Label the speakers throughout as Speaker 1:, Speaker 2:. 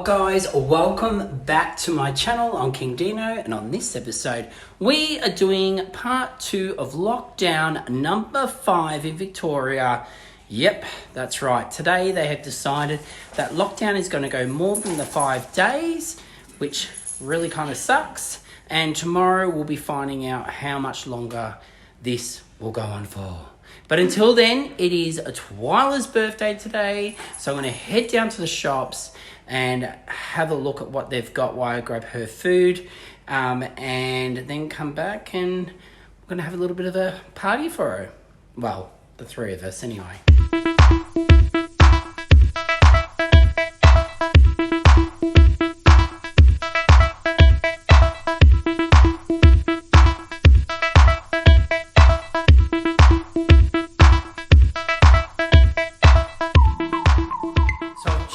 Speaker 1: guys, welcome back to my channel. I'm King Dino, and on this episode we are doing part 2 of lockdown number 5 in Victoria. Yep, that's right. Today they have decided that lockdown is going to go more than the 5 days, which really kind of sucks, and tomorrow we'll be finding out how much longer this will go on for. But until then, it is Twyla's birthday today, so I'm going to head down to the shops and have a look at what they've got while I grab her food, and then come back and we're going to have a little bit of a party for her. Well, the 3 of us anyway.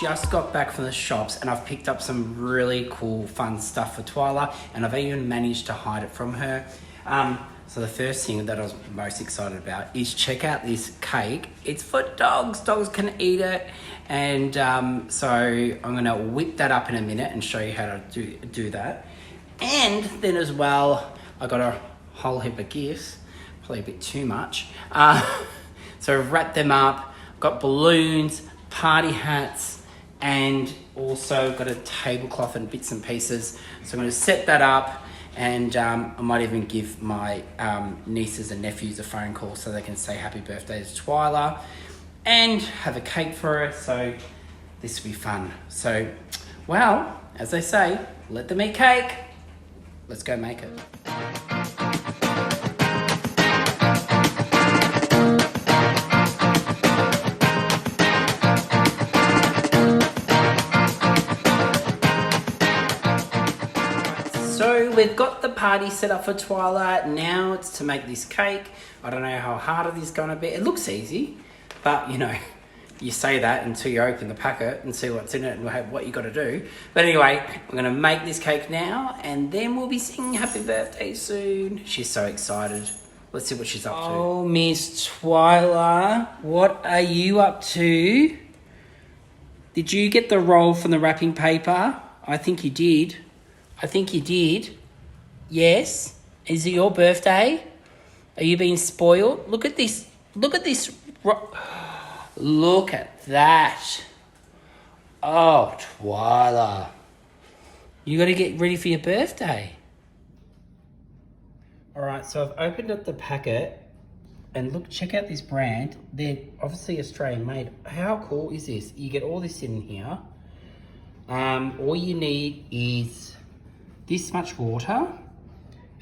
Speaker 1: Just got back from the shops and I've picked up some really cool fun stuff for Twyla, and I've even managed to hide it from her. So the first thing that I was most excited about is check out this cake. It's for dogs. Dogs can eat it, and so I'm gonna whip that up in a minute and show you how to do that. And then as well, I got a whole heap of gifts, probably a bit too much. So I've wrapped them up, got balloons, party hats, and also got a tablecloth and bits and pieces. So I'm going to set that up, and I might even give my nieces and nephews a phone call so they can say happy birthday to Twyla and have a cake for her. So this will be fun. So, well, as they say, let them eat cake. Let's go make it. So we've got the party set up for Twyla. Now it's to make this cake. I don't know how hard it is going to be. It looks easy, but you know, you say that until you open the packet and see what's in it and what you got to do. But anyway, we're going to make this cake now, and then we'll be singing happy birthday soon. She's so excited. Let's see what she's up to. Oh, Miss Twyla, what are you up to? Did you get the roll from the wrapping paper? I think you did. I think you did. Yes. Is it your birthday? Are you being spoiled? Look at this. Look at this. Look at that. Oh, Twyla. You got to get ready for your birthday. All right, so I've opened up the packet, and look, check out this brand. They're obviously Australian made. How cool is this? You get all this in here. All you need is this much water,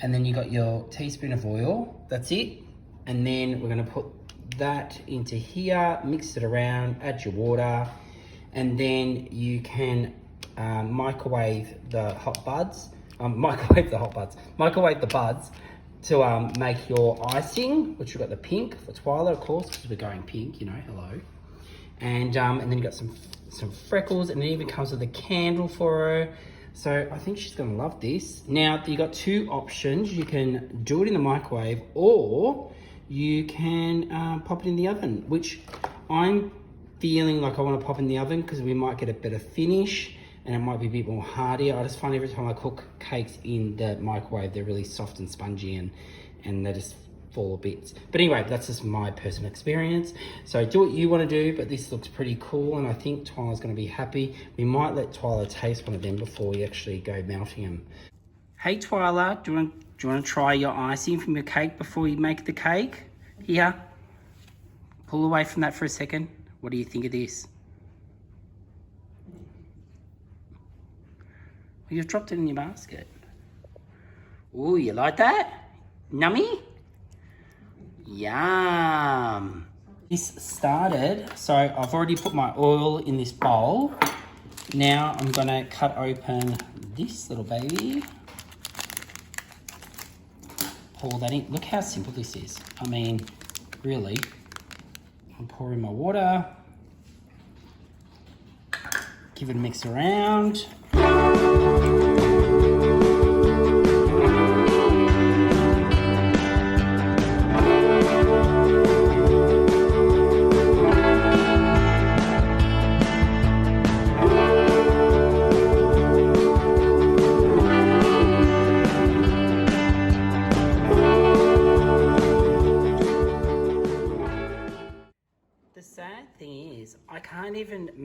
Speaker 1: and then you got your teaspoon of oil. That's it. And then we're going to put that into here, mix it around, add your water, and then you can microwave the buds to make your icing, which we've got the pink for Twyla, of course, because we're going pink, you know, hello. And then you got some freckles, and it even comes with a candle for her. So I think she's going to love this. Now, you got 2 options. You can do it in the microwave, or you can pop it in the oven, which I'm feeling like I want to pop in the oven because we might get a better finish and it might be a bit more heartier. I just find every time I cook cakes in the microwave, they're really soft and spongy, and they just fall to bits. But anyway, that's just my personal experience. So do what you want to do, but this looks pretty cool, and I think Twyla's going to be happy. We might let Twyla taste one of them before we actually go melting them. Hey Twyla, do you want to try your icing from your cake before you make the cake? Here, pull away from that for a second. What do you think of this? Well, you've dropped it in your basket. Ooh, you like that? Nummy? Yum. This started, so I've already put my oil in this bowl. Now I'm gonna cut open this little baby. Pour that in. Look how simple this is. I mean, really. I'll pour in my water. Give it a mix around.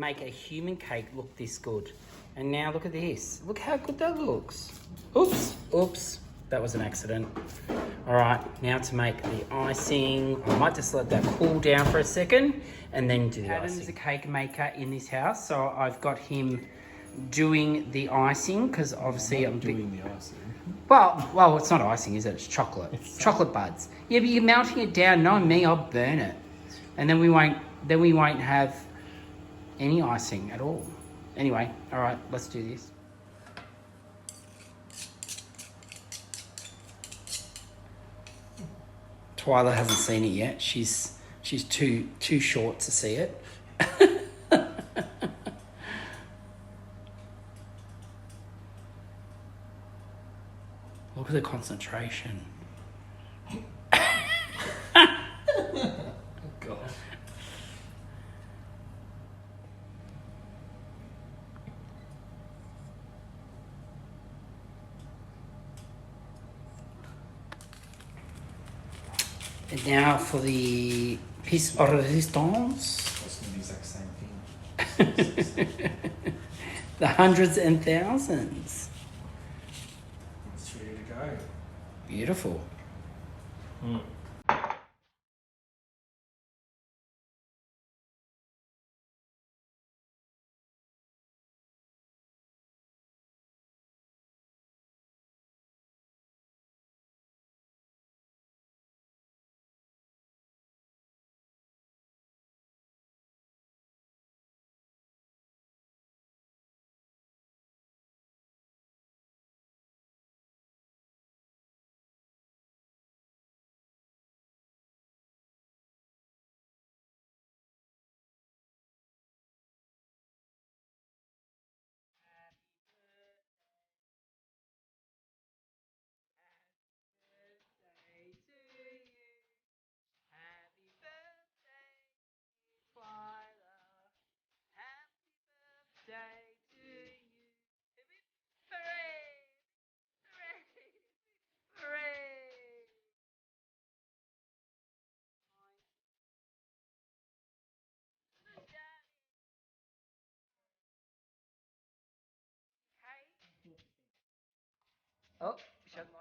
Speaker 1: make a human cake look this good. And now look at this. Look how good that looks. Oops. That was an accident. All right, now to make the icing. I might just let that cool down for a second and then do the icing. Adam is a cake maker in this house, so I've got him doing the icing because obviously I'm
Speaker 2: doing the icing.
Speaker 1: Well, it's not icing, is it? It's chocolate. It's chocolate buds. Yeah, but you're melting it down. Knowing me, I'll burn it, and then we won't have any icing at all. Anyway, all right, let's do this. Twyla hasn't seen it yet. She's too short to see it. Look at the concentration.
Speaker 2: God.
Speaker 1: And now for the piece de resistance.
Speaker 2: That's the exact same thing.
Speaker 1: The hundreds and thousands.
Speaker 2: It's ready to go.
Speaker 1: Beautiful. Oh, shut my...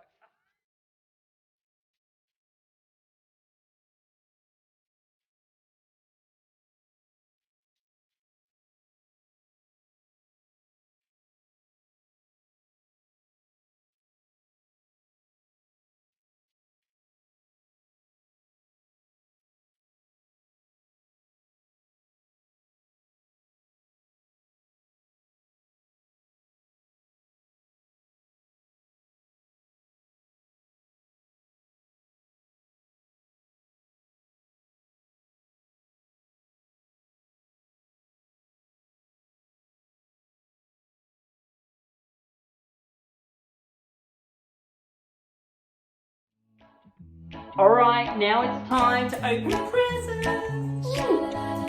Speaker 1: All right, now it's time to open the presents. You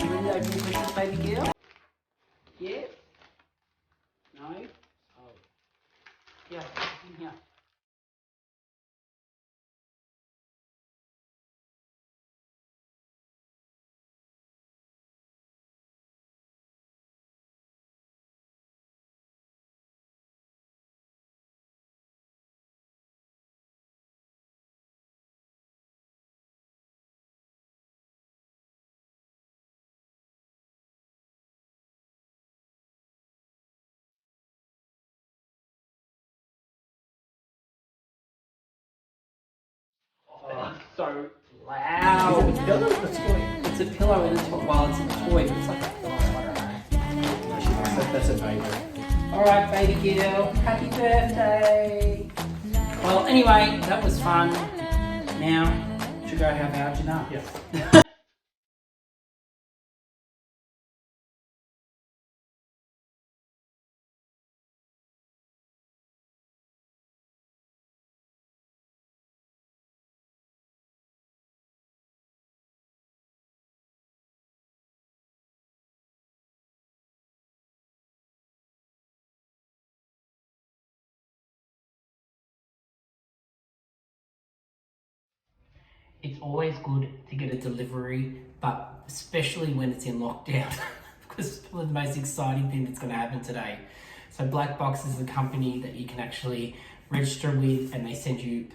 Speaker 1: ready to open the presents, baby girl? Yes? No? Oh. Yeah, in here. Oh, so loud. Is it a pillow or a toy? It's a pillow and a toy. Well, it's a toy, but it's like a pillow. I don't know.
Speaker 2: That's a baby.
Speaker 1: All right, baby girl. Happy birthday. Well, anyway, that was fun. Now, should go have our dinner.
Speaker 2: Yes.
Speaker 1: It's always good to get a delivery, but especially when it's in lockdown. because it's probably the most exciting thing that's going to happen today. So Black Box is a company that you can actually register with, and they send you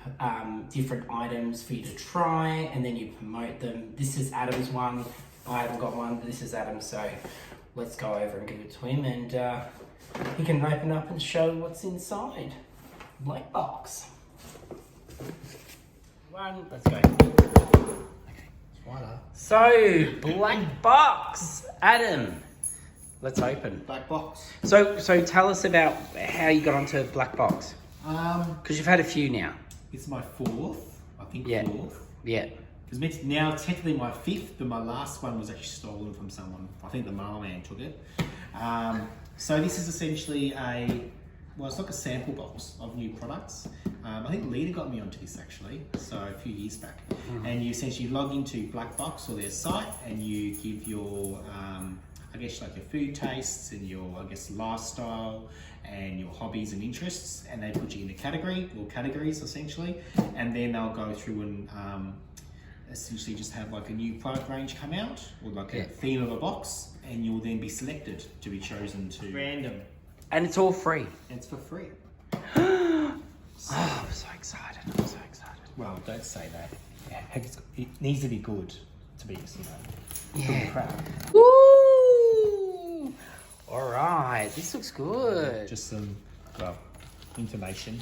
Speaker 1: different items for you to try, and then you promote them. This is Adam's one. I haven't got one, but this is Adam's, so let's go over and give it to him, and he can open up and show what's inside. Black Box. Let's go. Okay. So, Black Box. Adam, let's open.
Speaker 2: Black box.
Speaker 1: So tell us about how you got onto Black Box. Because you've had a few now.
Speaker 2: This is my fourth, I think.
Speaker 1: Yeah.
Speaker 2: Fourth.
Speaker 1: Yeah.
Speaker 2: It's now technically my fifth, but my last one was actually stolen from someone. I think the mailman took it. So this is essentially it's like a sample box of new products. I think Lita got me onto this actually, so a few years back. And you essentially log into Black Box or their site, and you give your, I guess like your food tastes and your, I guess, lifestyle and your hobbies and interests, and they put you in a category or categories essentially, and then they'll go through and essentially just have like a new product range come out, or like a theme of a box, and you'll then be selected to be chosen to random.
Speaker 1: And it's all free.
Speaker 2: And it's for free.
Speaker 1: I'm so excited. I'm so excited.
Speaker 2: Well, don't say that. Yeah, it needs to be good to be,
Speaker 1: Yeah.
Speaker 2: proud.
Speaker 1: Woo! All right. This looks good.
Speaker 2: Just some, information.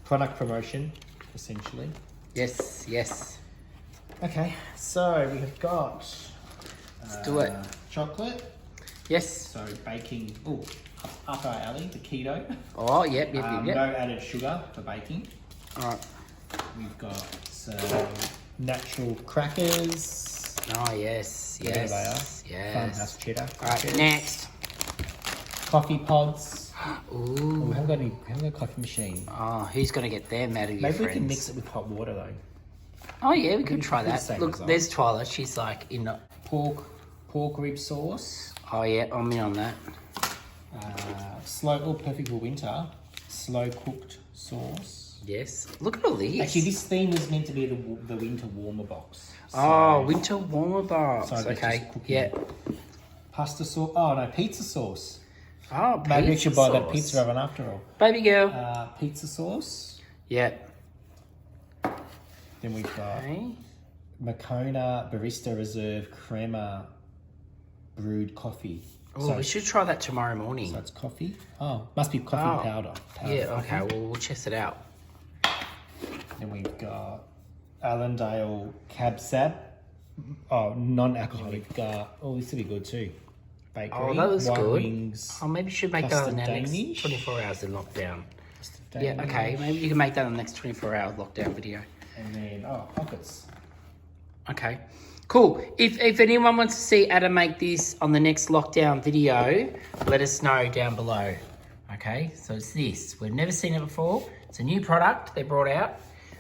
Speaker 2: Product promotion, essentially.
Speaker 1: Yes, yes.
Speaker 2: Okay, so we have got...
Speaker 1: Let's do it.
Speaker 2: Chocolate.
Speaker 1: Yes.
Speaker 2: So baking, up our alley, the keto.
Speaker 1: Oh, yep.
Speaker 2: No added sugar for baking.
Speaker 1: All right.
Speaker 2: We've got some natural crackers.
Speaker 1: Oh, yes,
Speaker 2: Whatever
Speaker 1: yes.
Speaker 2: they are.
Speaker 1: Yes.
Speaker 2: Farmhouse cheddar.
Speaker 1: All right,
Speaker 2: crackers.
Speaker 1: next.
Speaker 2: Coffee pods.
Speaker 1: Ooh.
Speaker 2: We haven't got a coffee machine.
Speaker 1: Oh, who's going to get them out of your
Speaker 2: Maybe
Speaker 1: friends?
Speaker 2: we can mix it with hot water though.
Speaker 1: Oh, yeah, we could try
Speaker 2: the
Speaker 1: that.
Speaker 2: same
Speaker 1: Look,
Speaker 2: result.
Speaker 1: there's Twyla. She's like in the...
Speaker 2: Pork rib sauce.
Speaker 1: Oh, yeah, I'm in on that.
Speaker 2: Perfect for winter. Slow cooked sauce.
Speaker 1: Yes. Look at all these.
Speaker 2: Actually, this theme was meant to be the winter warmer box.
Speaker 1: Winter warmer box.
Speaker 2: So that's
Speaker 1: Okay,
Speaker 2: just cooking.
Speaker 1: yeah.
Speaker 2: Pasta sauce. Oh no, pizza sauce.
Speaker 1: Oh,
Speaker 2: Maybe we
Speaker 1: pizza
Speaker 2: should buy that
Speaker 1: sauce.
Speaker 2: pizza oven after all.
Speaker 1: Baby girl.
Speaker 2: Pizza sauce.
Speaker 1: Yeah.
Speaker 2: Then we've got
Speaker 1: Okay.
Speaker 2: Moccona Barista Reserve Crema Brewed Coffee.
Speaker 1: Oh, we should try that tomorrow morning.
Speaker 2: So it's coffee. Oh, must be coffee powder.
Speaker 1: Yeah,
Speaker 2: coffee.
Speaker 1: okay, well, we'll test it out.
Speaker 2: Then we've got Allendale Cab Sab. Oh, non-alcoholic. We've got, this will be good too. Bakery.
Speaker 1: Oh, that was
Speaker 2: White
Speaker 1: good.
Speaker 2: Wings.
Speaker 1: Oh, maybe you should make that
Speaker 2: Custard
Speaker 1: on the next
Speaker 2: Danish.
Speaker 1: 24 hours in lockdown.
Speaker 2: Custard
Speaker 1: Yeah, okay,
Speaker 2: Danish.
Speaker 1: maybe you can make that on the next 24-hour lockdown video.
Speaker 2: And then, pockets.
Speaker 1: Okay, cool. If anyone wants to see Adam make this on the next lockdown video, let us know down below. Okay, so it's this. We've never seen it before. It's a new product they brought out.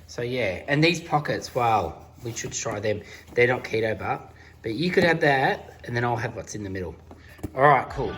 Speaker 1: So yeah, and these pockets, wow, we should try them. They're not keto, but you could have that, and then I'll have what's in the middle. All right, cool.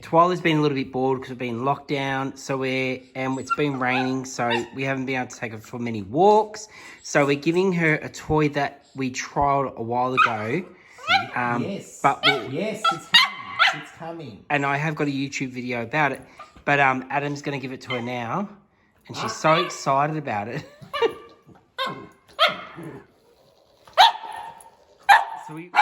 Speaker 1: Twyla's been a little bit bored because we've been locked down, and it's been raining, so we haven't been able to take her for many walks. So we're giving her a toy that we trialed a while ago.
Speaker 2: Yes. Yes, it's coming. It's coming.
Speaker 1: And I have got a YouTube video about it, but Adam's going to give it to her now, and she's so excited about it. So we...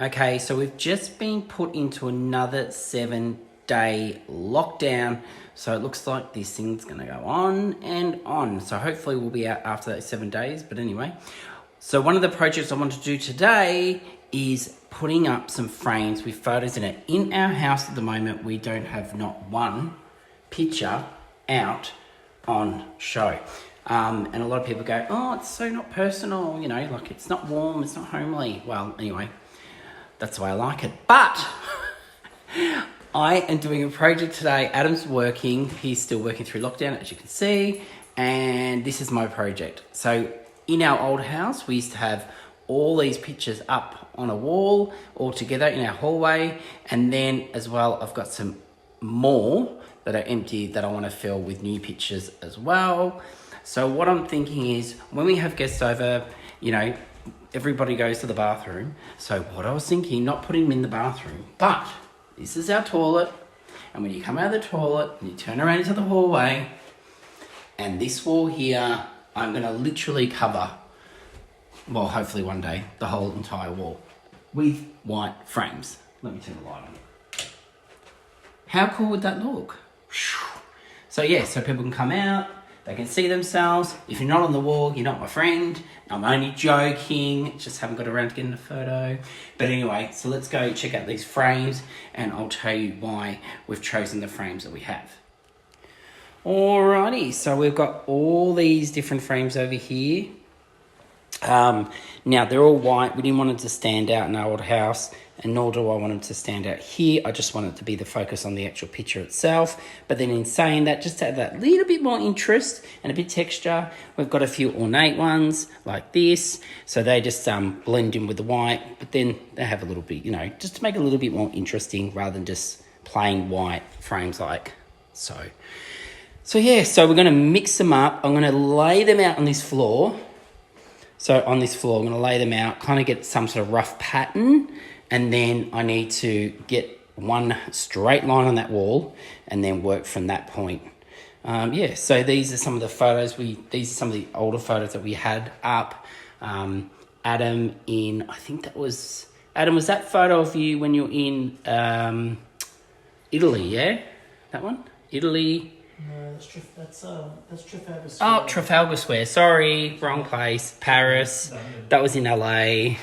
Speaker 1: Okay, so we've just been put into another 7 7-day lockdown. So it looks like this thing's going to go on and on. So hopefully we'll be out after those 7 days. But anyway, so one of the projects I want to do today is putting up some frames with photos in it. In our house at the moment, we don't have not one picture out on show. And a lot of people go, oh, it's so not personal, you know, like it's not warm, it's not homely. Well, anyway, that's the way I like it. But I am doing a project today. Adam's working. He's still working through lockdown, as you can see. And this is my project. So in our old house, we used to have all these pictures up on a wall all together in our hallway. And then as well, I've got some more that are empty that I want to fill with new pictures as well. So what I'm thinking is when we have guests over, you know, everybody goes to the bathroom. So what I was thinking, not putting them in the bathroom, but this is our toilet. And when you come out of the toilet and you turn around into the hallway, and this wall here, I'm going to literally cover, well, hopefully one day, the whole entire wall with white frames. Let me turn the light on. How cool would that look? So yeah, so people can come out, they can see themselves. If you're not on the wall, you're not my friend. I'm only joking, just haven't got around to getting a photo. But anyway, so let's go check out these frames and I'll tell you why we've chosen the frames that we have. Alrighty, so we've got all these different frames over here. Now they're all white. We didn't want it to stand out in our old house, and nor do I want them to stand out here. I just want it to be the focus on the actual picture itself. But then in saying that, just to add that little bit more interest and a bit texture, we've got a few ornate ones like this. So they just blend in with the white, but then they have a little bit, you know, just to make it a little bit more interesting rather than just plain white frames like so. So yeah, so we're going to mix them up. I'm going to lay them out on this floor. So on this floor, I'm going to lay them out, kind of get some sort of rough pattern. And then I need to get one straight line on that wall and then work from that point. Yeah, so these are some of the photos. These are some of the older photos that we had up. Adam in, I think that was, Adam, was that photo of you when you're in Italy, yeah? That one? Italy.
Speaker 2: No, that's Trafalgar Square.
Speaker 1: Oh, Trafalgar Square. Sorry, wrong place. Paris. That was in LA.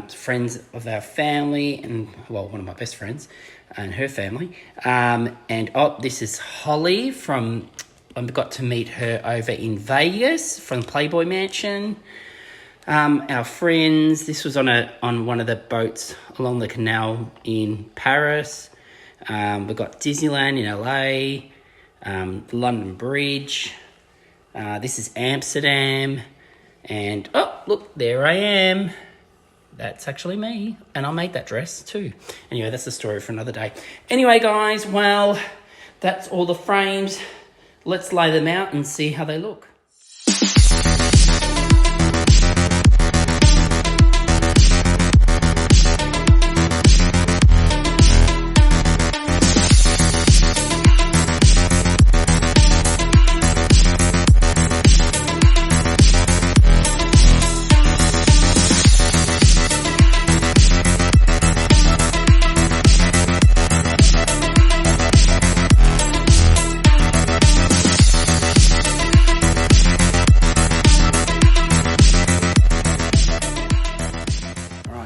Speaker 1: Friends of our family, and well, one of my best friends and her family. And oh, this is Holly from. I got to meet her over in Vegas from Playboy Mansion. Our friends. This was on one of the boats along the canal in Paris. We've got Disneyland in LA. London Bridge. This is Amsterdam. And oh, look, there I am. That's actually me. And I made that dress too. Anyway, that's the story for another day. Anyway, guys, well, that's all the frames. Let's lay them out and see how they look.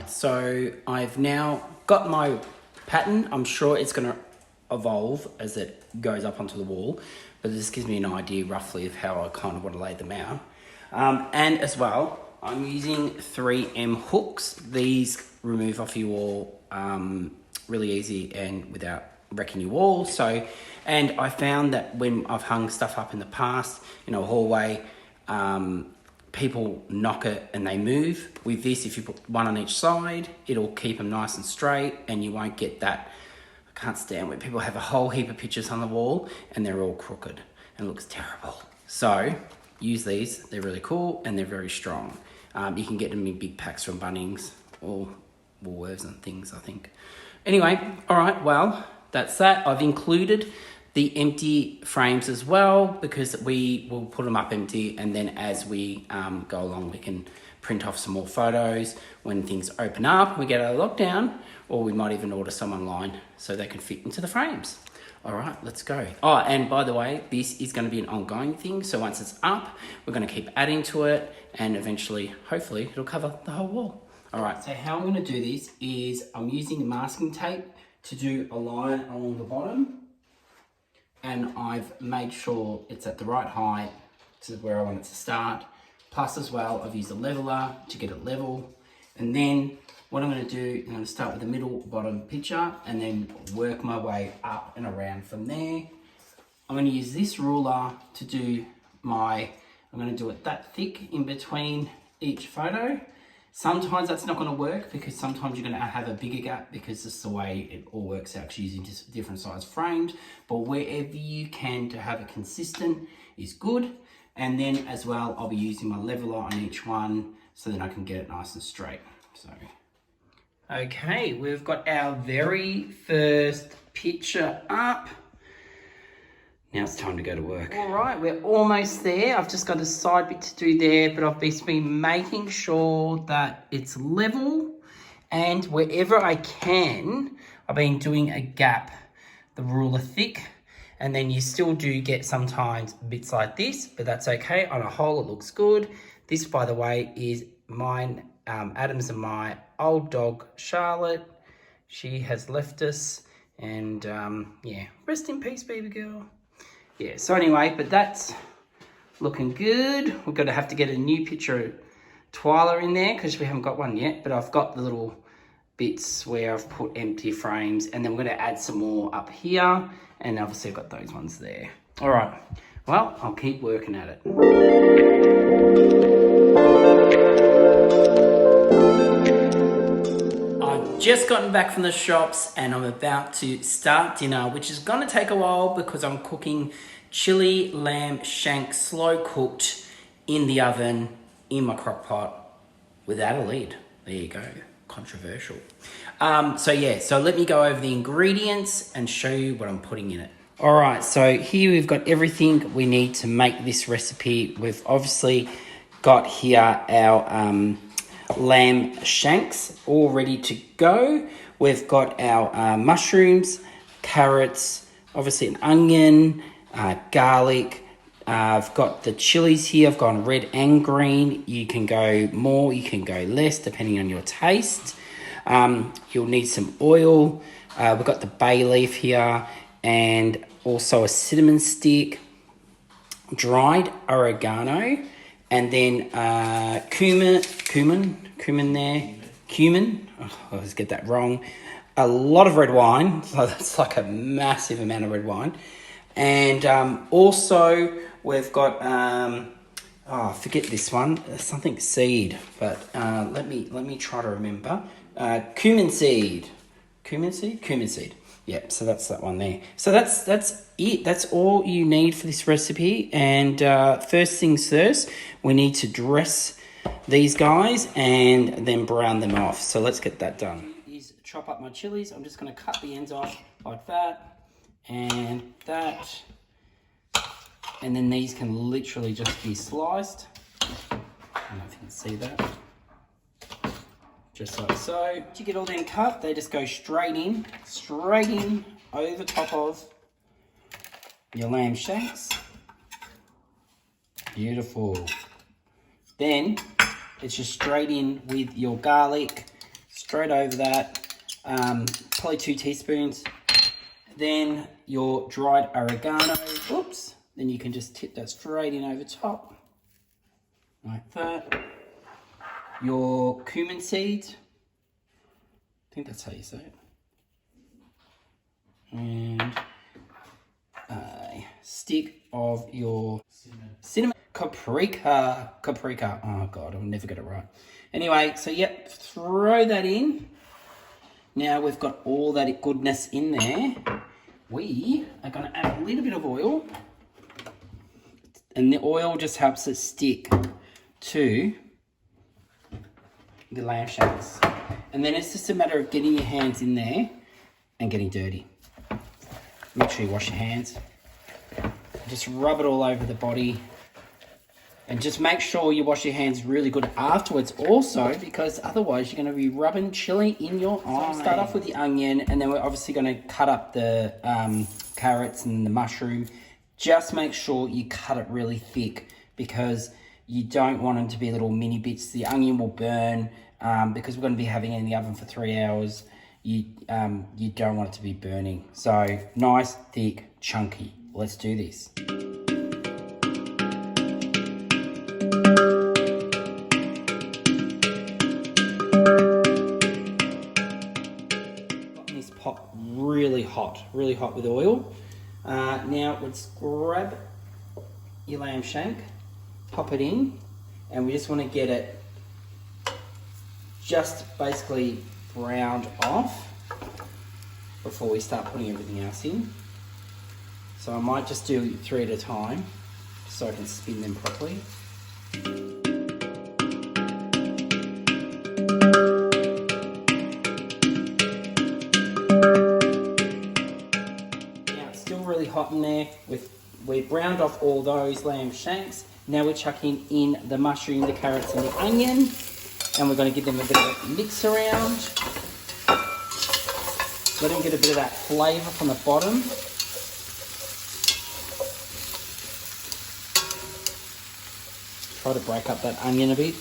Speaker 1: So I've now got my pattern. I'm sure it's going to evolve as it goes up onto the wall, but this gives me an idea roughly of how I kind of want to lay them out. And as well, I'm using 3M hooks. These remove off your wall really easy and without wrecking your wall. So, and I found that when I've hung stuff up in the past, in a hallway, people knock it and they move. With this, if you put one on each side, it'll keep them nice and straight and you won't get that. I can't stand when people have a whole heap of pictures on the wall and they're all crooked and it looks terrible. So use these, they're really cool and they're very strong. You can get them in big packs from Bunnings or Woolworths and things, I think. Anyway, all right, well, that's that. I've included the empty frames as well because we will put them up empty and then as we go along we can print off some more photos when things open up, we get out of lockdown, or we might even order some online so they can fit into the frames. All right, let's go. Oh, and by the way, this is going to be an ongoing thing. So once it's up, we're going to keep adding to it, and eventually, hopefully, it'll cover the whole wall. All right, so how I'm going to do this is I'm using masking tape to do a line along the bottom, and I've made sure it's at the right height to where I want it to start. Plus as well, I've used a leveler to get it level. And then what I'm going to do, I'm going to start with the middle bottom picture and then work my way up and around from there. I'm going to use this ruler to do I'm going to do it that thick in between each photo. Sometimes that's not going to work because sometimes you're going to have a bigger gap because it's the way it all works out using just different size frames. But wherever you can to have it consistent is good. And then as well, I'll be using my leveler on each one so then I can get it nice and straight. So, okay, we've got our very first picture up. Now it's time to go to work. All right, we're almost there. I've just got a side bit to do there, but I've just been making sure that it's level, and wherever I can, I've been doing a gap, the ruler thick, and then you still do get sometimes bits like this, but that's okay. On a whole, it looks good. This, by the way, is mine, Adam's and my old dog, Charlotte. She has left us, and yeah, rest in peace, baby girl. Yeah, so anyway, but that's looking good. We're going to have to get a new picture of Twyla in there because we haven't got one yet, but I've got the little bits where I've put empty frames, and then we're going to add some more up here, and obviously I've got those ones there. All right, well, I'll keep working at it. I've just gotten back from the shops and I'm about to start dinner, which is going to take a while because I'm cooking chili lamb shank slow cooked in the oven in my crock pot without a lid. There you go. Controversial. So yeah, so let me go over the ingredients and show you what I'm putting in it. All right, so here we've got everything we need to make this recipe. We've obviously got here our lamb shanks all ready to go. We've got our mushrooms, carrots, obviously an onion, garlic. I've got the chilies here. I've gone red and green. You can go more, you can go less, depending on your taste. You'll need some oil. We've got the bay leaf here, and also a cinnamon stick, dried oregano, and then cumin. Oh, I always get that wrong. A lot of red wine, so that's like a massive amount of red wine. And also we've got, I forget this one, something seed, but let me try to remember. Cumin seed. Cumin seed. Yep, so that's that one there. So that's it. That's all you need for this recipe. And first things first, we need to dress these guys and then brown them off. So let's get that done. Is chop up my chilies. I'm just going to cut the ends off like that and that. And then these can literally just be sliced. I don't know if you can see that. Just like so. Once you get all them cut, they just go straight in over top of your lamb shanks. Beautiful. Then it's just straight in with your garlic, straight over that, probably 2 teaspoons. Then your dried oregano, oops. Then you can just tip that straight in over top, like that. Your cumin seeds, I think that's how you say it. And a stick of your cinnamon. Paprika. Oh God, I'll never get it right. Anyway, so yep, throw that in. Now we've got all that goodness in there. We are going to add a little bit of oil. And the oil just helps it stick to the lamb shanks. And then it's just a matter of getting your hands in there and getting dirty. Make sure you wash your hands. Just rub it all over the body. And just make sure you wash your hands really good afterwards also, because otherwise you're going to be rubbing chili in your eye. So start off with the onion, and then we're obviously going to cut up the carrots and the mushroom. Just make sure you cut it really thick, because you don't want them to be little mini bits. The onion will burn, because we're going to be having it in the oven for 3 hours. You don't want it to be burning. So nice, thick, chunky. Let's do this. This pot really hot with oil. Now let's grab your lamb shank, pop it in, and we just want to get it just basically browned off before we start putting everything else in. So I might just do 3 at a time so I can spin them properly. Now it's still really hot in there. We've browned off all those lamb shanks. Now we're chucking in the mushroom, the carrots and the onion, and we're going to give them a bit of a mix around. Let them get a bit of that flavour from the bottom. Try to break up that onion a bit.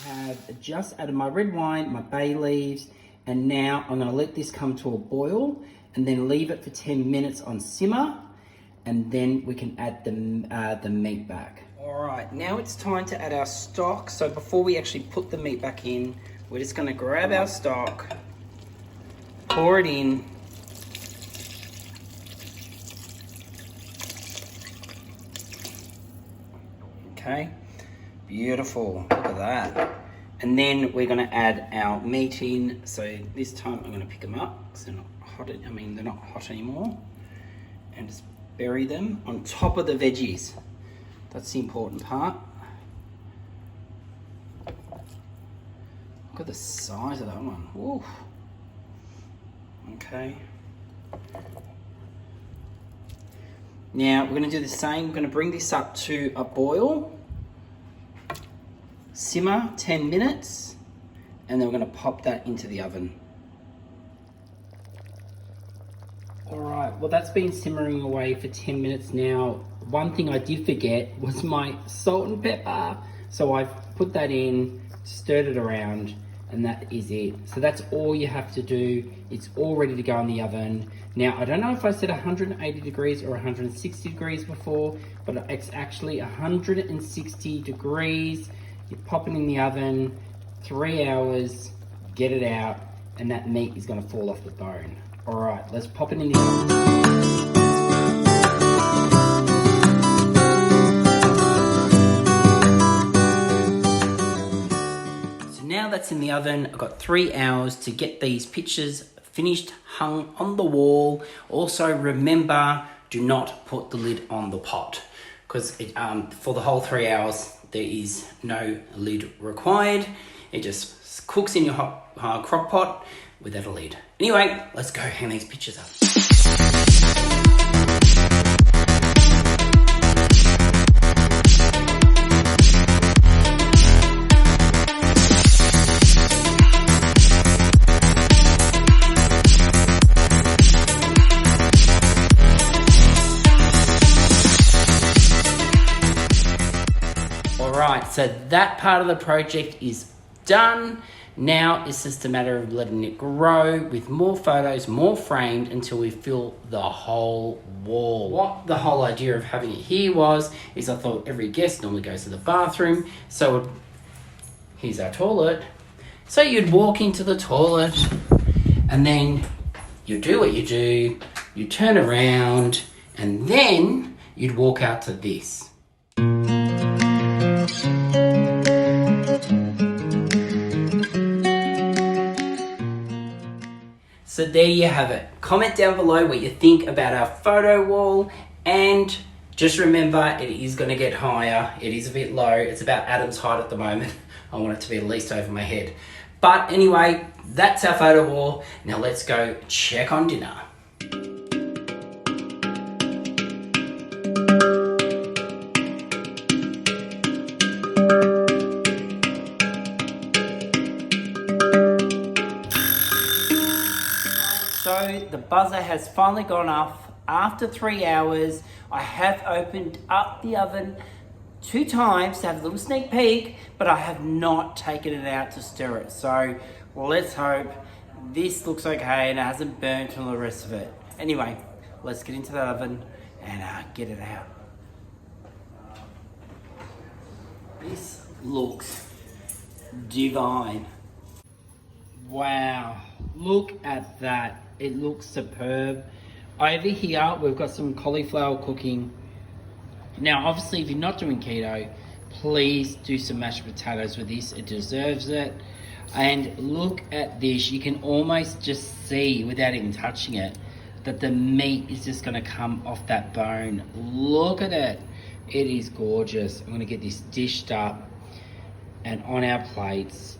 Speaker 1: I have just added my red wine, my bay leaves, and now I'm going to let this come to a boil and then leave it for 10 minutes on simmer, and then we can add the meat back. All right, now it's time to add our stock. So before we actually put the meat back in, we're just going to grab our stock, pour it in, okay, beautiful, look at that. And then we're going to add our meat in. So this time I'm going to pick them up because they're not hot. I mean, they're not hot anymore, and just bury them on top of the veggies. That's the important part. Look at the size of that one. Woo. Okay. Now we're going to do the same. We're going to bring this up to a boil, simmer 10 minutes, and then we're going to pop that into the oven. All right, well that's been simmering away for 10 minutes now. One thing I did forget was my salt and pepper. So I've put that in, stirred it around, and that is it. So that's all you have to do. It's all ready to go in the oven. Now, I don't know if I said 180 degrees or 160 degrees before, but it's actually 160 degrees. You pop it in the oven, 3 hours, get it out, and that meat is gonna fall off the bone. All right, let's pop it in the oven. Now that's in the oven, I've got 3 hours to get these pictures finished, hung on the wall. Also remember, do not put the lid on the pot, because for the whole 3 hours, there is no lid required. It just cooks in your hot crock pot without a lid. Anyway, let's go hang these pictures up. Alright, so that part of the project is done. Now it's just a matter of letting it grow with more photos, more framed, until we fill the whole wall. What the whole idea of having it here is I thought every guest normally goes to the bathroom, so here's our toilet. So you'd walk into the toilet and then you do what you do, you turn around, and then you'd walk out to this. So there you have it. Comment down below what you think about our photo wall, and just remember it is going to get higher. It is a bit low. It's about Adam's height at the moment. I want it to be at least over my head. But anyway, that's our photo wall. Now let's go check on dinner. So the buzzer has finally gone off. After 3 hours, I have opened up the oven 2 times to have a little sneak peek, but I have not taken it out to stir it. So let's hope this looks okay and it hasn't burnt all the rest of it. Anyway, let's get into the oven and get it out. This looks divine. Wow, look at that. It looks superb. Over here, we've got some cauliflower cooking. Now, obviously, if you're not doing keto, please do some mashed potatoes with this. It deserves it. And look at this. You can almost just see, without even touching it, that the meat is just going to come off that bone. Look at it. It is gorgeous. I'm going to get this dished up and on our plates.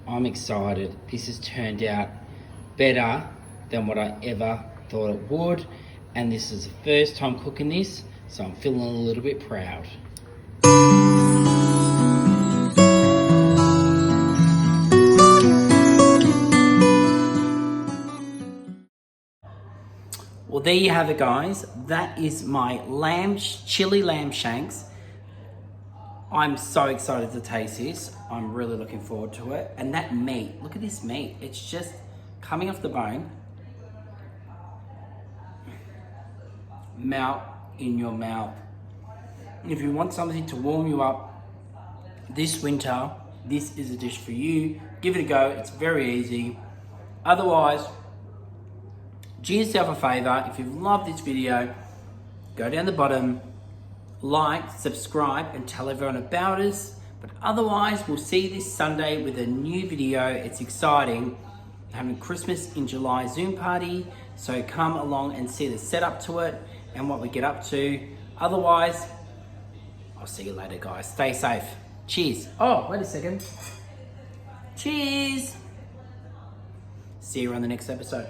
Speaker 1: I'm excited. This has turned out better than what I ever thought it would. And this is the first time cooking this, so I'm feeling a little bit proud. Well, there you have it, guys. That is my chili lamb shanks. I'm so excited to taste this. I'm really looking forward to it. And that meat, look at this meat. It's just coming off the bone. Melt in your mouth. If you want something to warm you up this winter, this is a dish for you. Give it a go. It's very easy. Otherwise, do yourself a favor. If you've loved this video, go down the bottom, like, subscribe, and tell everyone about us. But otherwise, we'll see you this Sunday with a new video. It's exciting. Having Christmas in July Zoom party. So come along and see the setup to it and what we get up to. Otherwise, I'll see you later, guys. Stay safe. Cheers. Oh, wait a second. Cheers. See you on the next episode.